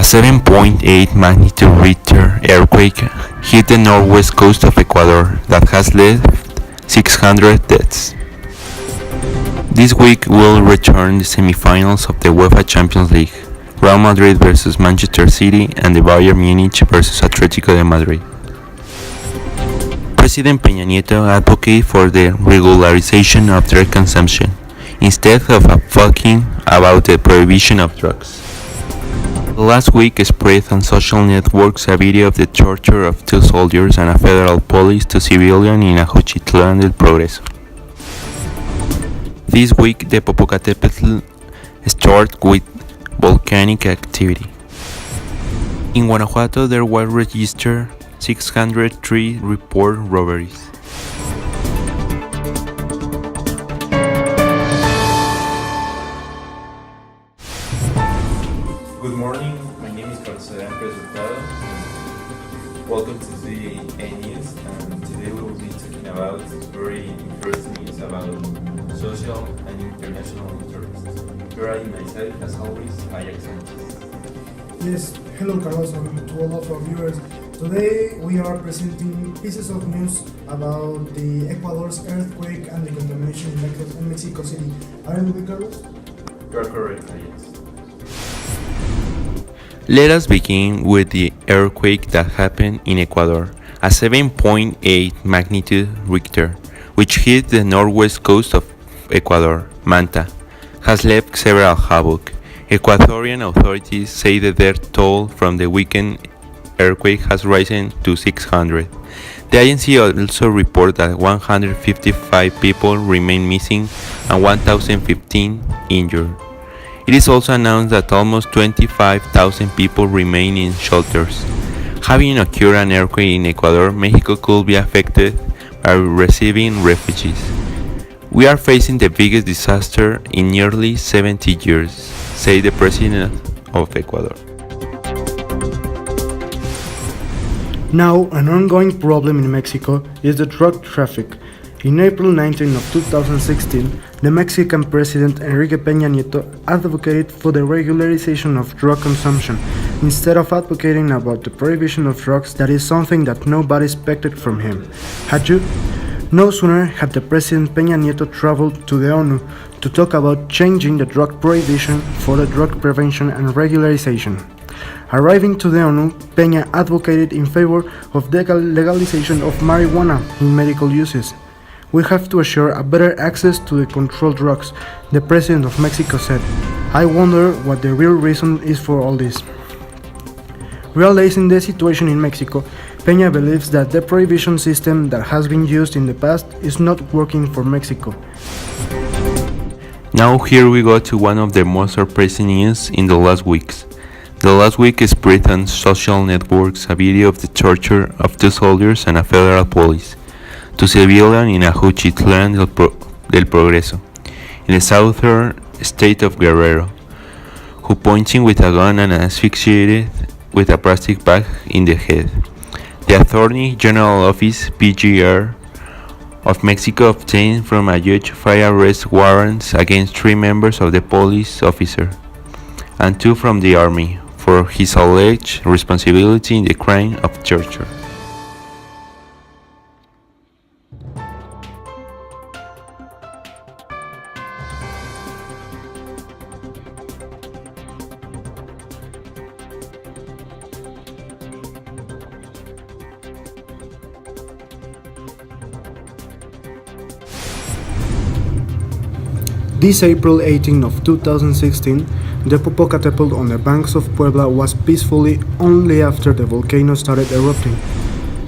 7.8 magnitude Richter earthquake hit the northwest coast of Ecuador that has left 600 deaths. This week will return the semifinals of the UEFA Champions League, Real Madrid vs Manchester City and the Bayern Munich vs Atletico de Madrid. President Peña Nieto advocated for the regularization of drug consumption instead of talking about the prohibition of drugs. Last week spread on social networks a video of the torture of two soldiers and a federal police to civilians in Ajuchitlan del Progreso. This week the Popocatépetl started with volcanic activity. In Guanajuato there were registered 603 report robberies. Good morning, my name is Carlos Adrián Resultado. Welcome to the A News, and today we will be talking about very interesting news about social and international interests. Here I am myself, as always, Ajax Sanchez. Yes, hello Carlos and to all of our viewers. Today we are presenting pieces of news about the Ecuador's earthquake and the contamination in Mexico City. Are you with Carlos? You are correct, Ajax. Let us begin with the earthquake that happened in Ecuador, a 7.8 magnitude Richter, which hit the northwest coast of Ecuador, Manta, has left several havoc. Ecuadorian authorities say the death toll from the weekend earthquake has risen to 600. The agency also reported that 155 people remain missing and 1,015 injured. It is also announced that almost 25,000 people remain in shelters. Having occurred an earthquake in Ecuador, Mexico could be affected by receiving refugees. We are facing the biggest disaster in nearly 70 years, said the president of Ecuador. Now, an ongoing problem in Mexico is the drug traffic. In April 19 of 2016, the Mexican President Enrique Peña Nieto advocated for the regularization of drug consumption, instead of advocating about the prohibition of drugs that is something that nobody expected from him. Had you? No sooner had the President Peña Nieto traveled to the ONU to talk about changing the drug prohibition for the drug prevention and regularization. Arriving to the ONU, Peña advocated in favor of the legalization of marijuana in medical uses. We have to assure a better access to the controlled drugs, the President of Mexico said. I wonder what the real reason is for all this. Realizing the situation in Mexico, Peña believes that the prohibition system that has been used in the past is not working for Mexico. Now here we go to one of the most surprising news in the last weeks. The last week spread on social networks a video of the torture of two soldiers and a federal police to civilians in Ajuchitlan del Progreso, in the southern state of Guerrero, who pointing with a gun and asphyxiated with a plastic bag in the head. The Attorney General Office, PGR, of Mexico obtained from a judge 5 arrest warrants against 3 members of the police officer and 2 from the army for his alleged responsibility in the crime of torture. This April 18 of 2016, the Popocatépetl on the banks of Puebla was peacefully only after the volcano started erupting.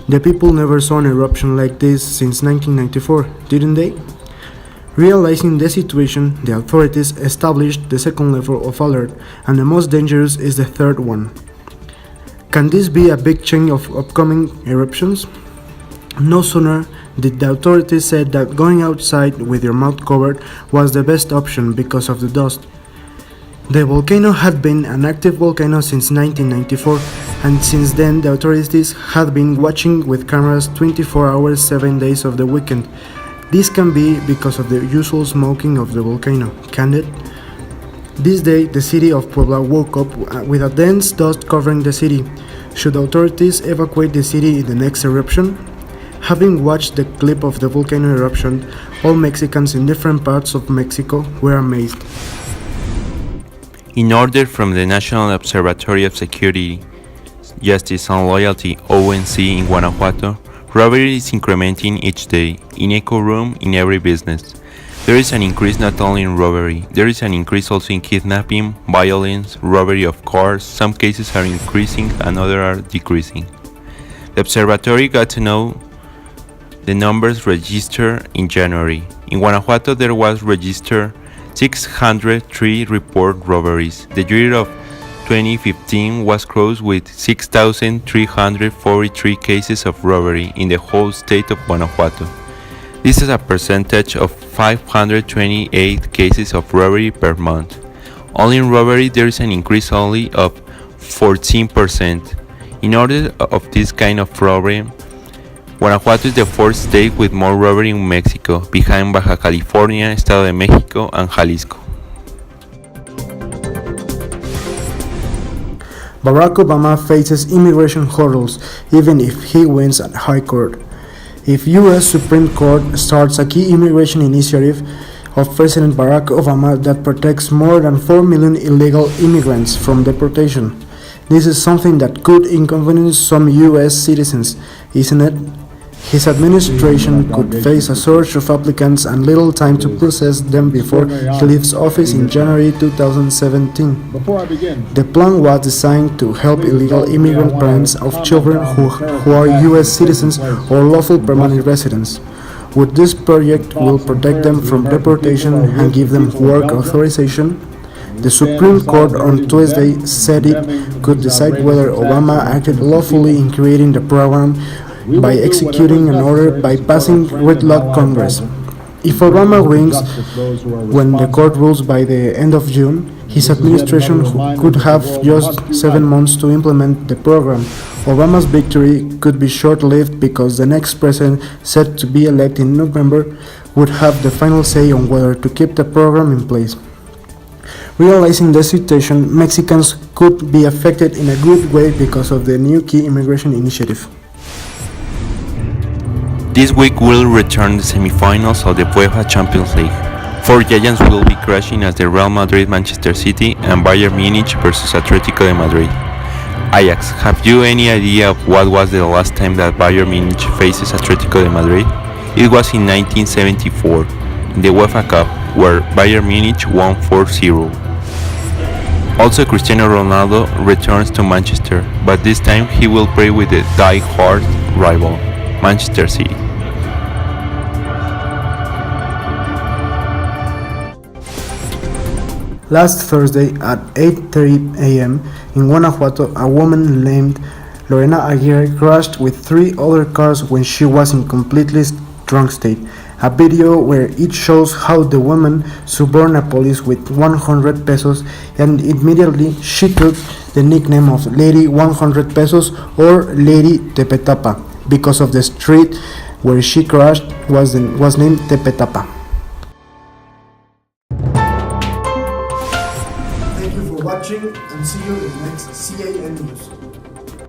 The people never saw an eruption like this since 1994, didn't they? Realizing the situation, the authorities established the second level of alert, and the most dangerous is the third one. Can this be a big chain of upcoming eruptions? No sooner did the authorities said that going outside with your mouth covered was the best option because of the dust. The volcano had been an active volcano since 1994, and since then the authorities had been watching with cameras 24 hours 7 days of the weekend. This can be because of the usual smoking of the volcano, can it? This day, the city of Puebla woke up with a dense dust covering the city. Should authorities evacuate the city in the next eruption? Having watched the clip of the volcano eruption, all Mexicans in different parts of Mexico were amazed. In order from the National Observatory of Security, Justice and Loyalty (ONC) in Guanajuato, robbery is incrementing each day, in echo room, in every business. There is an increase not only in robbery, there is an increase also in kidnapping, violence, robbery of cars. Some cases are increasing and others are decreasing. The observatory got to know the numbers registered in January. In Guanajuato there was registered 603 report robberies. The year of 2015 was closed with 6,343 cases of robbery in the whole state of Guanajuato. This is a percentage of 528 cases of robbery per month. Only in robbery there is an increase only of 14%. In order of this kind of robbery, Guanajuato is the fourth state with more robbery in Mexico, behind Baja California, Estado de Mexico, and Jalisco. Barack Obama faces immigration hurdles even if he wins at High Court. If U.S. Supreme Court starts a key immigration initiative of President Barack Obama that protects more than 4 million illegal immigrants from deportation, this is something that could inconvenience some U.S. citizens, isn't it? His administration could face a surge of applicants and little time to process them before he leaves office in January 2017. The plan was designed to help illegal immigrant parents of children who are U.S. citizens or lawful permanent residents. Would this project will protect them from deportation and give them work authorization? The Supreme Court on Tuesday said it could decide whether Obama acted lawfully in creating the program by executing an order bypassing gridlock Congress. If Obama wins when the court rules by the end of June, his administration could have just 7 months to implement the program. Obama's victory could be short-lived because the next president, set to be elected in November, would have the final say on whether to keep the program in place. Realizing the situation, Mexicans could be affected in a good way because of the new key immigration initiative. This week will return the semifinals of the UEFA Champions League. 4 giants will be crashing as the Real Madrid, Manchester City, and Bayern Munich versus Atletico de Madrid. Ajax, have you any idea of what was the last time that Bayern Munich faces Atletico de Madrid? It was in 1974, in the UEFA Cup, where Bayern Munich won 4-0. Also, Cristiano Ronaldo returns to Manchester, but this time he will play with the die-hard rival, Manchester City. Last Thursday at 8:30 a.m. in Guanajuato, a woman named Lorena Aguirre crashed with 3 other cars when she was in completely drunk state. A video where it shows how the woman suborned a police with 100 pesos and immediately she took the nickname of Lady 100 Pesos or Lady Tepetapa because of the street where she crashed was named Tepetapa. Thank you for watching and see you in the next CAN News.